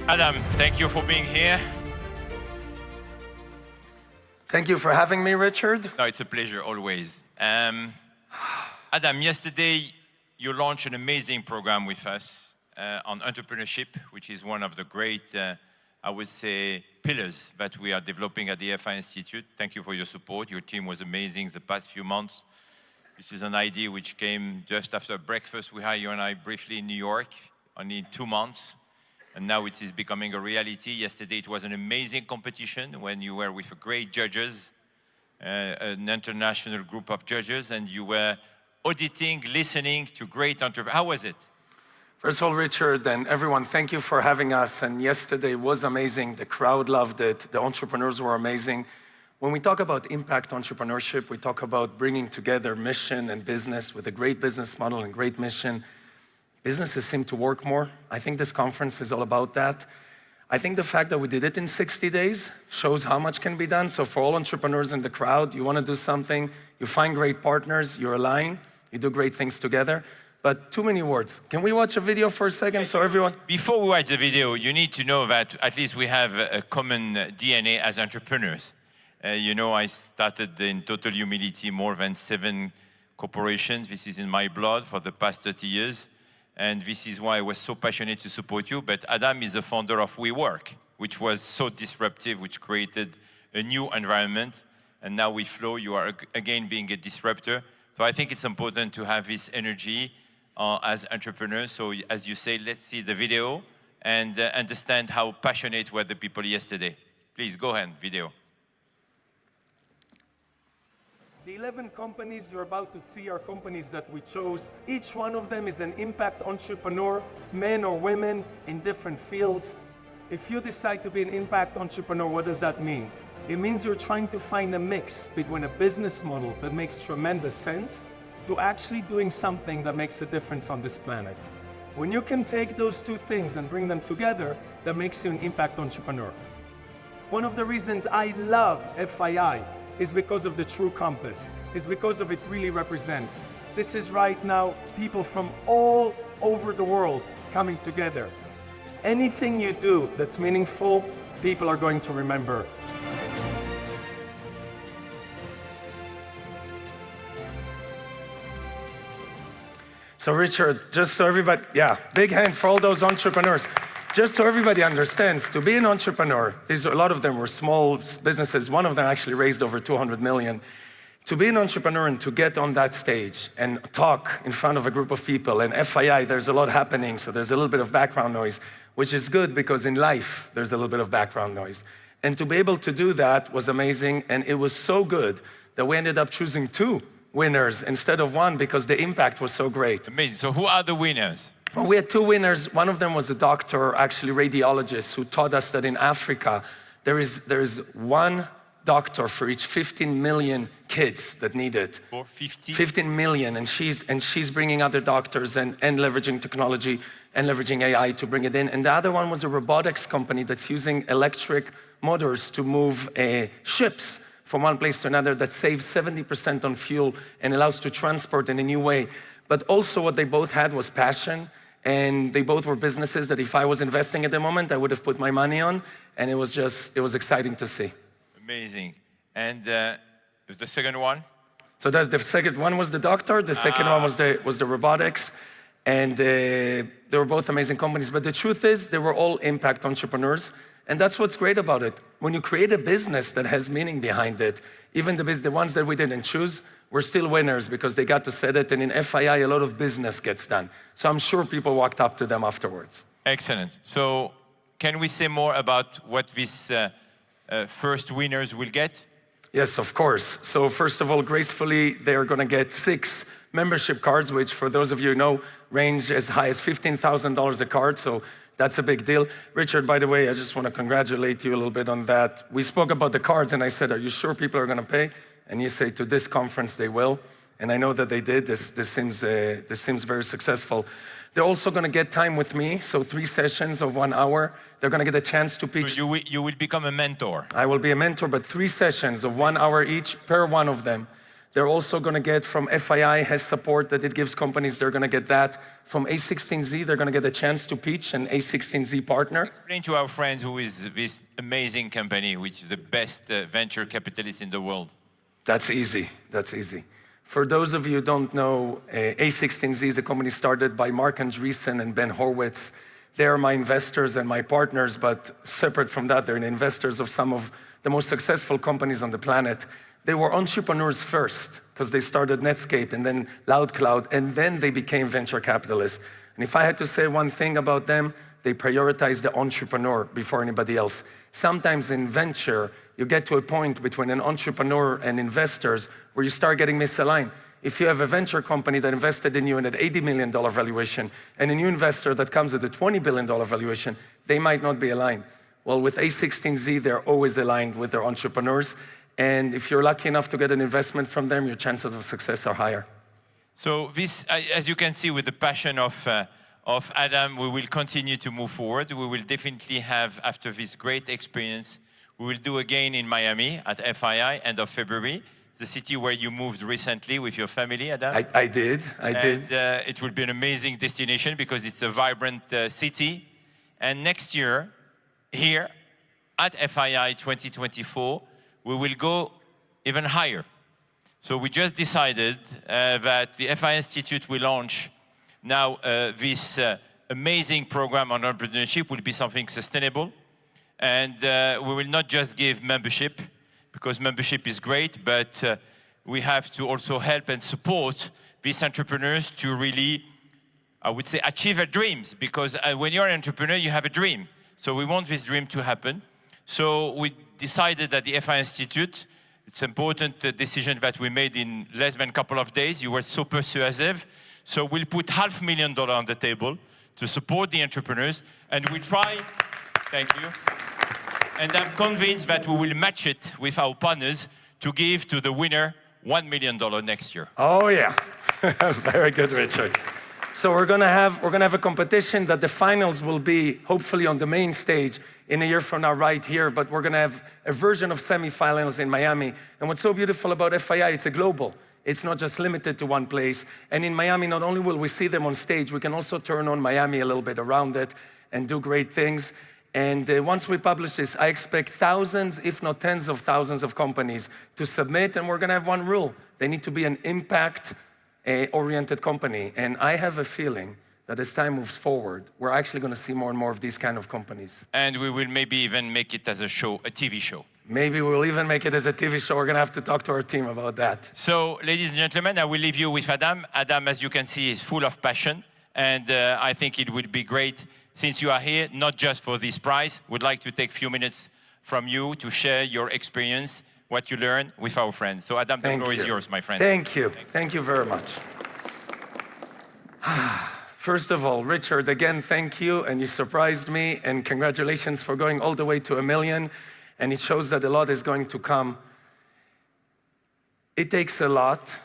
Adam, thank you for being here. Thank you for having me, Richard. No, it's a pleasure always. Adam, yesterday you launched an amazing program with us on entrepreneurship, which is one of the great, I would say, pillars that we are developing at the FI Institute. Thank you for your support. Your team was amazing the past few months. This is an idea which came just after breakfast. We had you and I briefly in New York, only 2 months. And now it is becoming a reality. Yesterday it was an amazing competition when you were with great judges, an international group of judges, and you were auditing, listening to great entrepreneurs. How was it? First of all, Richard and everyone, thank you for having us. And yesterday was amazing. The crowd loved it. The entrepreneurs were amazing. When we talk about impact entrepreneurship, we talk about bringing together mission and business with a great business model and great mission. Businesses seem to work more. I think this conference is all about that. I think the fact that we did it in 60 days shows how much can be done. So for all entrepreneurs in the crowd, you want to do something, you find great partners, you align, you do great things together. But too many words. Can we watch a video for a second so everyone? Before we watch the video, you need to know that at least we have a common DNA as entrepreneurs. You know, I started in total humility more than 7 corporations. This is in my blood for the past 30 years. And this is why I was so passionate to support you. But Adam is the founder of WeWork, which was so disruptive, which created a new environment. And now with Flow, you are again being a disruptor. So I think it's important to have this energy as entrepreneurs. So as you say, let's see the video and understand how passionate were the people yesterday. Please go ahead, video. The 11 companies you're about to see are companies that we chose. Each one of them is an impact entrepreneur, men or women in different fields. If you decide to be an impact entrepreneur, what does that mean? It means you're trying to find a mix between a business model that makes tremendous sense to actually doing something that makes a difference on this planet. When you can take those two things and bring them together, that makes you an impact entrepreneur. One of the reasons I love FII is because of the true compass, is because of it really represents. This is right now people from all over the world coming together. Anything you do that's meaningful, people are going to remember. So Richard, just so everybody, big hand for all those entrepreneurs. Just so everybody understands, to be an entrepreneur, a lot of them were small businesses. One of them actually raised over 200 million. To be an entrepreneur and to get on that stage and talk in front of a group of people, and FII, there's a lot happening, so there's a little bit of background noise, which is good because in life, there's a little bit of background noise. And to be able to do that was amazing, and it was so good that we ended up choosing 2 winners instead of 1 because the impact was so great. Amazing. So who are the winners? Well, we had 2 winners. One of them was a doctor, actually radiologist, who taught us that in Africa, there is 1 doctor for each 15 million kids that need it. For 15? 15 million, and she's bringing other doctors and leveraging technology and leveraging AI to bring it in. And the other one was a robotics company that's using electric motors to move ships from one place to another that saves 70% on fuel and allows to transport in a new way. But also what they both had was passion. And they both were businesses that if I was investing at the moment, I would have put my money on. And it was exciting to see. Amazing. And was the second one? So that's the second one was the doctor. The second one was the robotics. And they were both amazing companies. But the truth is, they were all impact entrepreneurs. And that's what's great about it. When you create a business that has meaning behind it, even the ones that we didn't choose, we're still winners because they got to set it. And in FII, a lot of business gets done. So I'm sure people walked up to them afterwards. Excellent. So can we say more about what these first winners will get? Yes, of course. So first of all, gracefully, they're going to get 6 membership cards, which for those of you who know, range as high as $15,000 a card. So that's a big deal. Richard, by the way, I just want to congratulate you a little bit on that. We spoke about the cards and I said, are you sure people are going to pay? And you say to this conference they will. And I know that they did. This seems very successful. They're also going to get time with me, so 3 sessions of 1 hour. They're going to get a chance to pitch. So you will become a mentor. I will be a mentor, but 3 sessions of 1 hour each per one of them. They're also going to get from FII has support that it gives companies, they're going to get that. From A16Z, they're going to get a chance to pitch an A16Z partner. Explain to our friend who is this amazing company, which is the best venture capitalist in the world. That's easy, that's easy. For those of you who don't know, A16Z is a company started by Mark Andreessen and Ben Horowitz. They're my investors and my partners, but separate from that, they're the investors of some of the most successful companies on the planet. They were entrepreneurs first, because they started Netscape and then LoudCloud, and then they became venture capitalists. And if I had to say one thing about them, they prioritize the entrepreneur before anybody else. Sometimes in venture, you get to a point between an entrepreneur and investors where you start getting misaligned. If you have a venture company that invested in you at an $80 million valuation and a new investor that comes at a $20 billion valuation, they might not be aligned. Well, with A16Z, they're always aligned with their entrepreneurs. And if you're lucky enough to get an investment from them, your chances of success are higher. So this, as you can see, with the passion of Adam, we will continue to move forward. We will definitely have, after this great experience, we will do again in Miami at FII, end of February, the city where you moved recently with your family, Adam. I did. It will be an amazing destination because it's a vibrant city. And next year, here at FII 2024, we will go even higher. So we just decided that the FI Institute will launch now this amazing program on entrepreneurship will be something sustainable. And we will not just give membership, because membership is great, but we have to also help and support these entrepreneurs to really, I would say, achieve their dreams. Because when you're an entrepreneur, you have a dream. So we want this dream to happen. So we decided that the FI Institute, it's an important decision that we made in less than a couple of days. You were so persuasive. So we'll put $500,000 on the table to support the entrepreneurs. And we try, thank you. And I'm convinced that we will match it with our partners to give to the winner $1 million next year. Oh yeah, very good, Richard. So we're gonna have a competition that the finals will be hopefully on the main stage in a year from now right here, but we're gonna have a version of semifinals in Miami. And what's so beautiful about FII, it's a global. It's not just limited to one place. And in Miami, not only will we see them on stage, we can also turn on Miami a little bit around it and do great things. And once we publish this, I expect thousands, if not tens of thousands of companies to submit, and we're gonna have one rule. They need to be an impact-oriented company. And I have a feeling that as time moves forward, we're actually gonna see more and more of these kind of companies. And we will maybe even make it as a show, a TV show. Maybe we'll even make it as a TV show. We're gonna have to talk to our team about that. So, ladies and gentlemen, I will leave you with Adam. Adam, as you can see, is full of passion. And I think it would be great, since you are here, not just for this prize, would like to take a few minutes from you to share your experience, what you learned with our friends. So Adam, the floor is yours, my friend. Thank you. Thank you very much. First of all, Richard, again, thank you, and you surprised me, and congratulations for going all the way to 1 million, and it shows that a lot is going to come. It takes a lot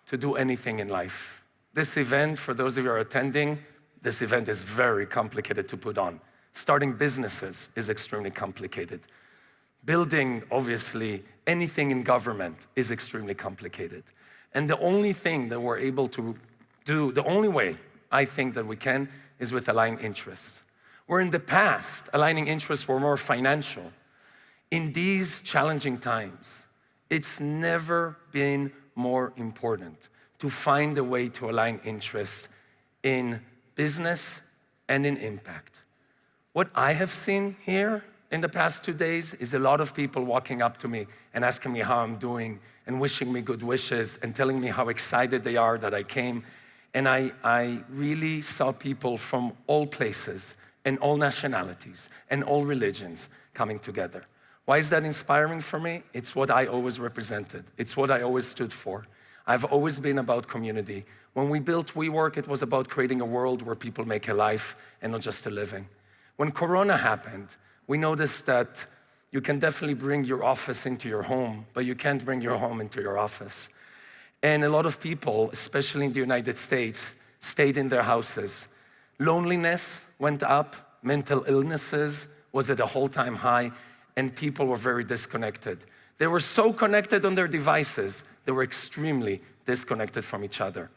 to do anything in life. This event, for those of you who are attending, this event is very complicated to put on. Starting businesses is extremely complicated. Building, obviously, anything in government is extremely complicated. And the only thing that we're able to do, the only way I think that we can, is with aligned interests. Where in the past, aligning interests were more financial. In these challenging times, it's never been more important to find a way to align interests in business and in impact. What I have seen here in the past 2 days is a lot of people walking up to me and asking me how I'm doing and wishing me good wishes and telling me how excited they are that I came. And I really saw people from all places and all nationalities and all religions coming together. Why is that inspiring for me? It's what I always represented. It's what I always stood for. I've always been about community. When we built WeWork, it was about creating a world where people make a life and not just a living. When Corona happened, we noticed that you can definitely bring your office into your home, but you can't bring your home into your office. And a lot of people, especially in the United States, stayed in their houses. Loneliness went up, mental illnesses was at a all-time high, and people were very disconnected. They were so connected on their devices, they were extremely disconnected from each other.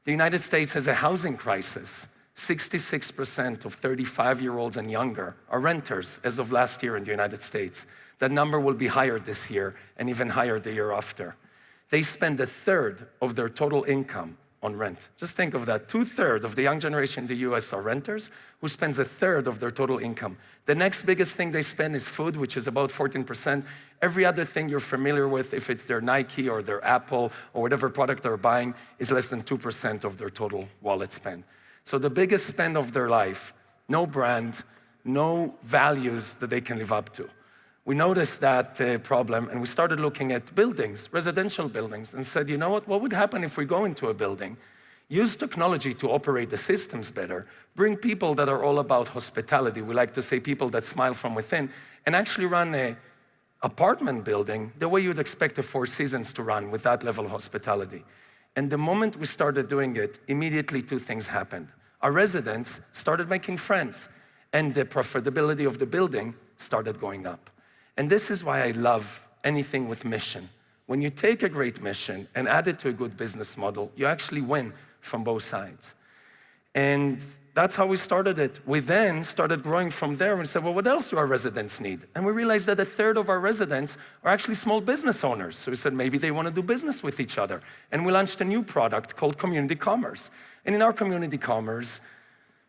The United States has a housing crisis. 66% of 35-year-olds and younger are renters as of last year in the United States. That number will be higher this year and even higher the year after. They spend a third of their total income on rent. Just think of that. 2/3 of the young generation in the US are renters, who spends a third of their total income. The next biggest thing they spend is food, which is about 14%. Every other thing you're familiar with, if it's their Nike or their Apple or whatever product they're buying, is less than 2% of their total wallet spend. So the biggest spend of their life, no brand, no values that they can live up to. We noticed that problem, and we started looking at buildings, residential buildings, and said, you know what would happen if we go into a building, use technology to operate the systems better, bring people that are all about hospitality, we like to say people that smile from within, and actually run an apartment building the way you'd expect a Four Seasons to run with that level of hospitality. And the moment we started doing it, immediately two things happened. Our residents started making friends, and the profitability of the building started going up. And this is why I love anything with mission. When you take a great mission and add it to a good business model, you actually win from both sides. And that's how we started it. We then started growing from there and said, well, what else do our residents need? And we realized that a third of our residents are actually small business owners. So we said, maybe they want to do business with each other. And we launched a new product called Community Commerce. And in our Community Commerce,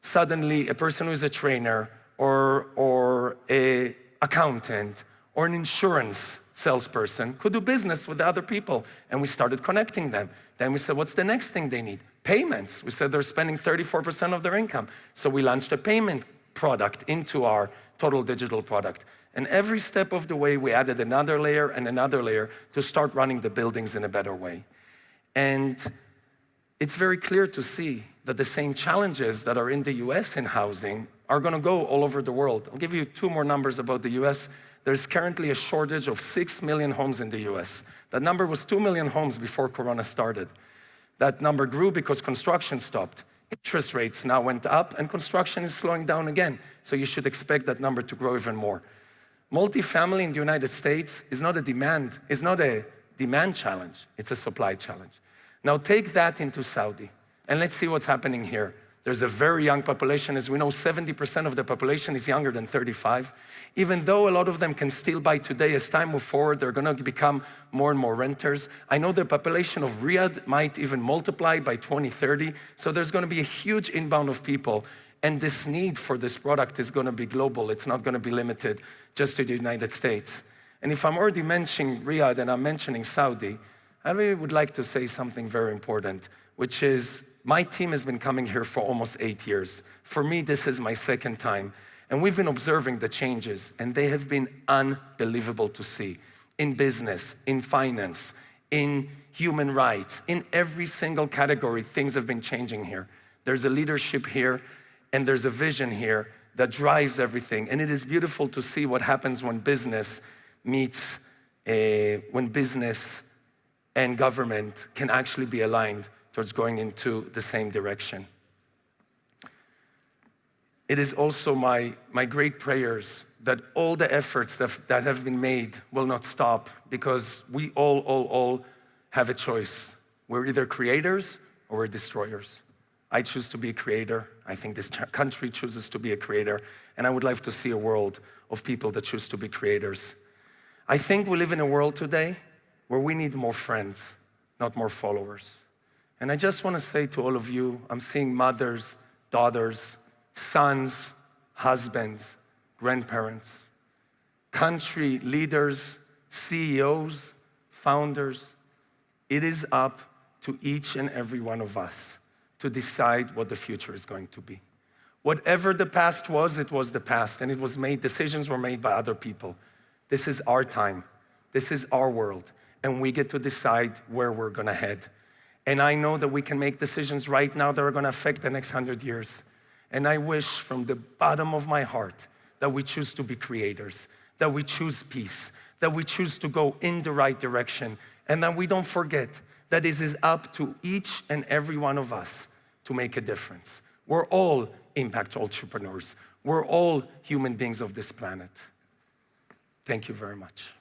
suddenly a person who is a trainer or an accountant or an insurance salesperson could do business with other people. And we started connecting them. Then we said, what's the next thing they need? Payments. We said they're spending 34% of their income. So we launched a payment product into our total digital product. And every step of the way, we added another layer and another layer to start running the buildings in a better way. And it's very clear to see that the same challenges that are in the US in housing are gonna go all over the world. I'll give you two more numbers about the US. There's currently a shortage of 6 million homes in the US. That number was 2 million homes before Corona started. That number grew because construction stopped. Interest rates now went up and construction is slowing down again. So you should expect that number to grow even more. Multifamily in the United States is not a demand challenge, it's a supply challenge. Now take that into Saudi and let's see what's happening here. There's a very young population. As we know, 70% of the population is younger than 35. Even though a lot of them can still buy today, as time moves forward, they're gonna become more and more renters. I know the population of Riyadh might even multiply by 2030, so there's gonna be a huge inbound of people, and this need for this product is gonna be global. It's not gonna be limited just to the United States. And if I'm already mentioning Riyadh and I'm mentioning Saudi, I really would like to say something very important, which is my team has been coming here for almost 8 years. For me, this is my second time. And we've been observing the changes, and they have been unbelievable to see. In business, in finance, in human rights, in every single category, things have been changing here. There's a leadership here, and there's a vision here that drives everything. And it is beautiful to see what happens when business meets, when business and government can actually be aligned towards going into the same direction. It is also my great prayers that all the efforts that have been made will not stop, because we all have a choice. We're either creators or we're destroyers. I choose to be a creator. I think this country chooses to be a creator, and I would like to see a world of people that choose to be creators. I think we live in a world today where we need more friends, not more followers. And I just want to say to all of you, I'm seeing mothers, daughters, sons, husbands, grandparents, country leaders, CEOs, founders. It is up to each and every one of us to decide what the future is going to be. Whatever the past was, it was the past, and it was made, decisions were made by other people. This is our time. This is our world, and we get to decide where we're gonna head. And I know that we can make decisions right now that are gonna affect the next 100 years. And I wish from the bottom of my heart that we choose to be creators, that we choose peace, that we choose to go in the right direction, and that we don't forget that this is up to each and every one of us to make a difference. We're all impact entrepreneurs. We're all human beings of this planet. Thank you very much.